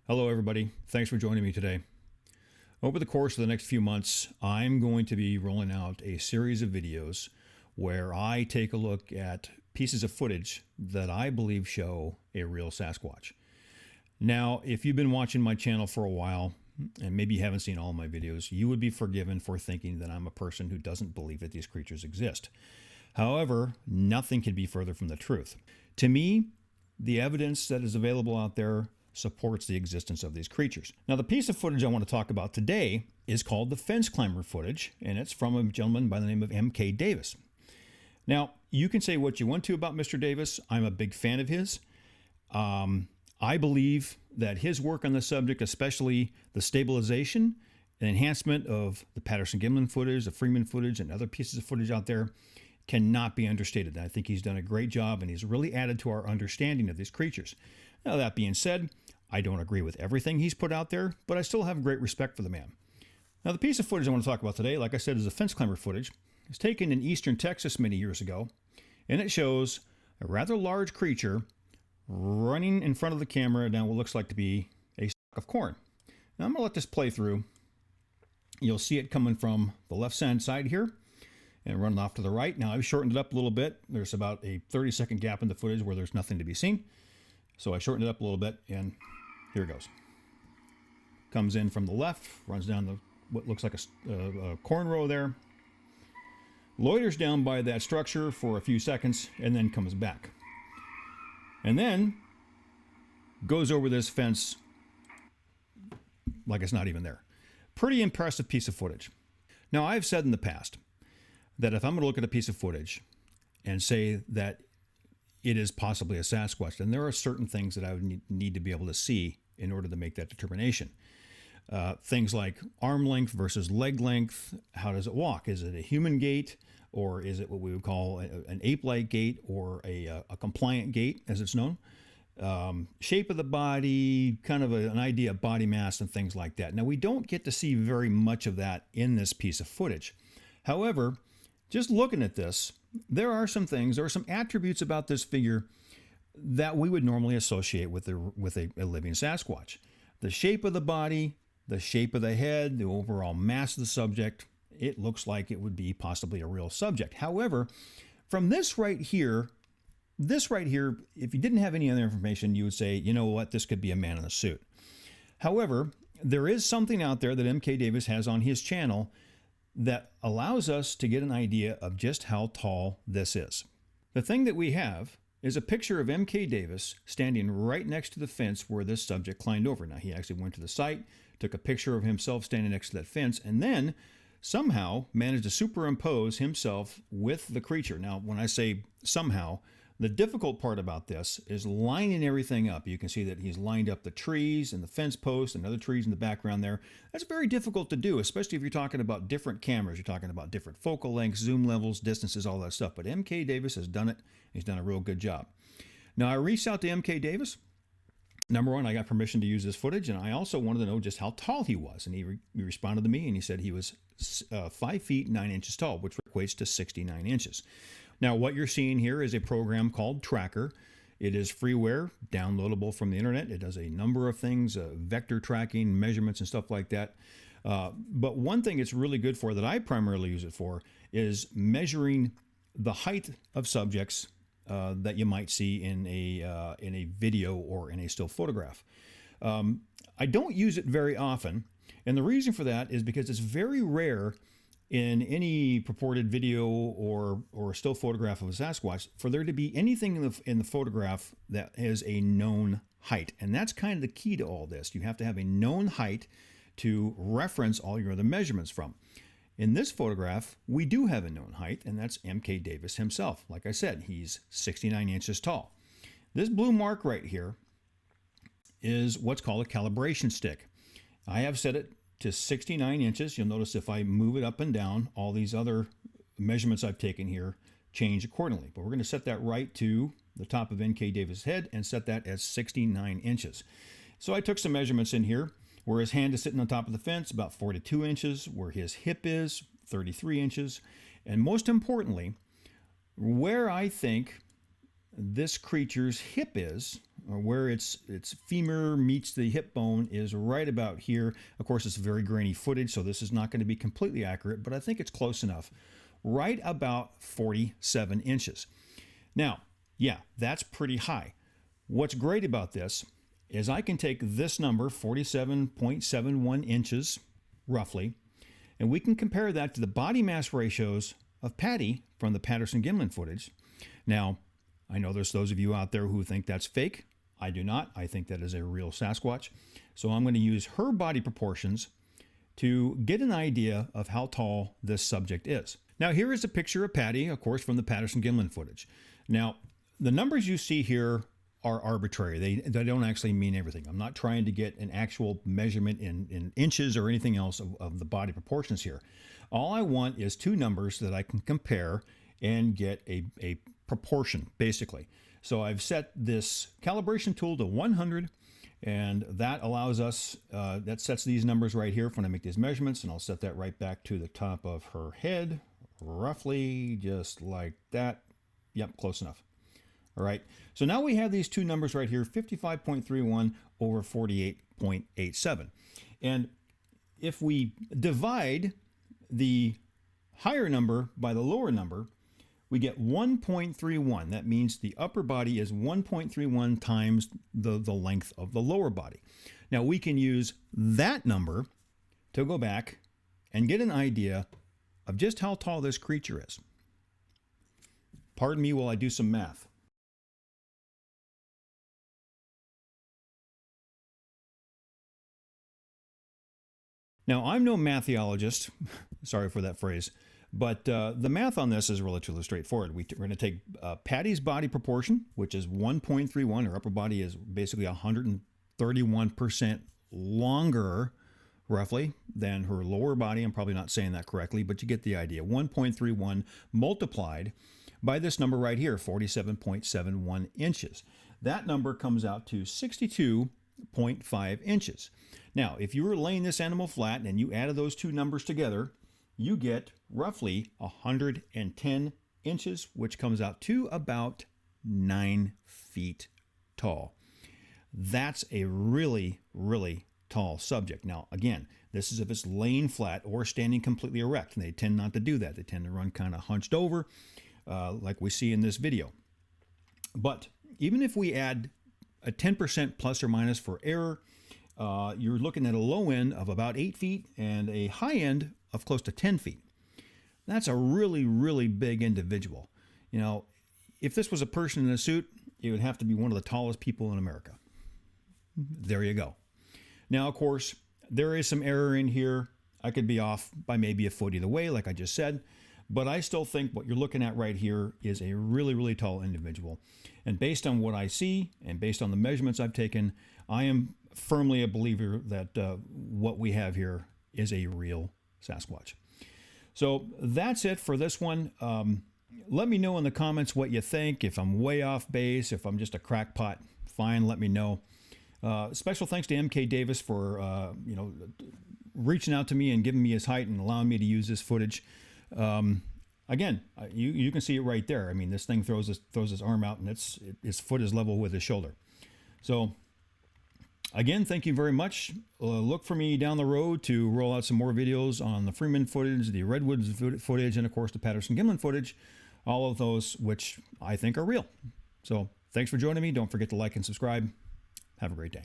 Hello, everybody. Thanks for joining me today. Over the course of the next few months, I'm going to be rolling out a series of videos where I take a look at pieces of footage that I believe show a real Sasquatch. Now, if you've been watching my channel for a while, and maybe you haven't seen all of my videos, you would be forgiven for thinking that I'm a person who doesn't believe that these creatures exist. However, nothing could be further from the truth. To me, the evidence that is available out there supports the existence of these creatures. Now, the piece of footage I want to talk about today is called the fence climber footage, and it's from a gentleman by the name of M.K. Davis. Now, you can say what you want to about Mr. Davis. I'm a big fan of his. I believe that his work on the subject, especially the stabilization and enhancement of the Patterson-Gimlin footage, the Freeman footage, and other pieces of footage out there, cannot be understated. I think he's done a great job, and he's really added to our understanding of these creatures. Now, that being said, I don't agree with everything he's put out there, but I still have great respect for the man. Now, the piece of footage I want to talk about today, like I said, is a fence climber footage. It's taken in eastern Texas many years ago, and it shows a rather large creature running in front of the camera down what looks like to be a stalk of corn. Now, I'm going to let this play through. You'll see it coming from the left-hand side here and running off to the right. Now, I've shortened it up a little bit. There's about a 30-second gap in the footage where there's nothing to be seen. So I shortened it up a little bit, and here it goes. Comes in from the left, runs down what looks like a corn row there, loiters down by that structure for a few seconds, and then comes back. And then goes over this fence like it's not even there. Pretty impressive piece of footage. Now, I've said in the past that if I'm going to look at a piece of footage and say that it is possibly a Sasquatch, then there are certain things that I would need to be able to see in order to make that determination. Things like arm length versus leg length. How does it walk? Is it a human gait, or is it what we would call an ape-like gait, or a compliant gait, as it's known? Shape of the body, kind of an idea of body mass and things like that. Now, we don't get to see very much of that in this piece of footage. However, just looking at this, there are some attributes about this figure that we would normally associate with a living Sasquatch. The shape of the body, the shape of the head, the overall mass of the subject, it looks like it would be possibly a real subject. However, from this right here, if you didn't have any other information, you would say, you know what, this could be a man in a suit. However, there is something out there that M.K. Davis has on his channel that allows us to get an idea of just how tall this is. The thing that we have is a picture of M.K. Davis standing right next to the fence where this subject climbed over. Now, he actually went to the site, took a picture of himself standing next to that fence, and then somehow managed to superimpose himself with the creature. Now, when I say somehow, the difficult part about this is lining everything up. You can see that he's lined up the trees and the fence posts and other trees in the background there. That's very difficult to do, especially if you're talking about different cameras. You're talking about different focal lengths, zoom levels, distances, all that stuff. But M.K. Davis has done it. He's done a real good job. Now, I reached out to M.K. Davis. Number one, I got permission to use this footage, and I also wanted to know just how tall he was. And he responded to me, and he said he was 5 feet 9 inches tall, which equates to 69 inches. Now, what you're seeing here is a program called Tracker. It is freeware, downloadable from the internet. It does a number of things, vector tracking, measurements, and stuff like that. But one thing it's really good for that I primarily use it for is measuring the height of subjects that you might see in a video or in a still photograph. I don't use it very often, and the reason for that is because it's very rare in any purported video or still photograph of a Sasquatch for there to be anything in the photograph that has a known height. And that's kind of the key to all this. You have to have a known height to reference all your other measurements from. In this photograph, we do have a known height, and that's M.K. Davis himself. Like I said, he's 69 inches tall. This blue mark right here is what's called a calibration stick. I have set it to 69 inches. You'll notice if I move it up and down, all these other measurements I've taken here change accordingly. But we're going to set that right to the top of M.K. Davis' head and set that as 69 inches. So I took some measurements in here. Where his hand is sitting on top of the fence, about 42 inches. Where his hip is, 33 inches. And most importantly, where I think this creature's hip is, or where its femur meets the hip bone is right about here. Of course, it's very grainy footage, so this is not going to be completely accurate, but I think it's close enough. Right about 47 inches. Now, yeah, that's pretty high. What's great about this is I can take this number, 47.71 inches, roughly, and we can compare that to the body mass ratios of Patty from the Patterson-Gimlin footage. Now, I know there's those of you out there who think that's fake. I do not. I think that is a real Sasquatch. So I'm going to use her body proportions to get an idea of how tall this subject is. Now, here is a picture of Patty, of course, from the Patterson-Gimlin footage. Now, the numbers you see here are arbitrary. They don't actually mean everything. I'm not trying to get an actual measurement in inches or anything else of the body proportions here. All I want is two numbers that I can compare and get a proportion, basically. So I've set this calibration tool to 100, and that allows us, that sets these numbers right here when I make these measurements, and I'll set that right back to the top of her head, roughly just like that. Yep, close enough. All right, so now we have these two numbers right here, 55.31 over 48.87. And if we divide the higher number by the lower number, we get 1.31. That means the upper body is 1.31 times the length of the lower body. Now we can use that number to go back and get an idea of just how tall this creature is. Pardon me while I do some math. Now, I'm no matheologist, sorry for that phrase, but the math on this is relatively straightforward. We're going to take Patty's body proportion, which is 1.31. Her upper body is basically 131% longer, roughly, than her lower body. I'm probably not saying that correctly, but you get the idea. 1.31 multiplied by this number right here, 47.71 inches. That number comes out to 62.5 inches. Now, if you were laying this animal flat and you added those two numbers together, you get roughly 110 inches, which comes out to about 9 feet tall. That's a really, really tall subject. Now, again, this is if it's laying flat or standing completely erect, and they tend not to do that. They tend to run kind of hunched over, like we see in this video. But even if we add a 10% plus or minus for error, you're looking at a low end of about 8 feet and a high end of close to 10 feet. That's a really, really big individual. You know, if this was a person in a suit, it would have to be one of the tallest people in America. There you go. Now, of course, there is some error in here. I could be off by maybe a foot either way, like I just said, but I still think what you're looking at right here is a really, really tall individual. And based on what I see and based on the measurements I've taken, I am firmly a believer that what we have here is a real Sasquatch. So that's it for this one. Let me know in the comments what you think. If I'm way off base, if I'm just a crackpot, fine, let me know. Special thanks to MK Davis for reaching out to me and giving me his height and allowing me to use this footage. Again, you can see it right there. I mean, this thing throws his arm out and its foot is level with his shoulder. So again, thank you very much. Look for me down the road to roll out some more videos on the Freeman footage, the Redwoods footage, and of course the Patterson-Gimlin footage, all of those which I think are real. So thanks for joining me. Don't forget to like and subscribe. Have a great day.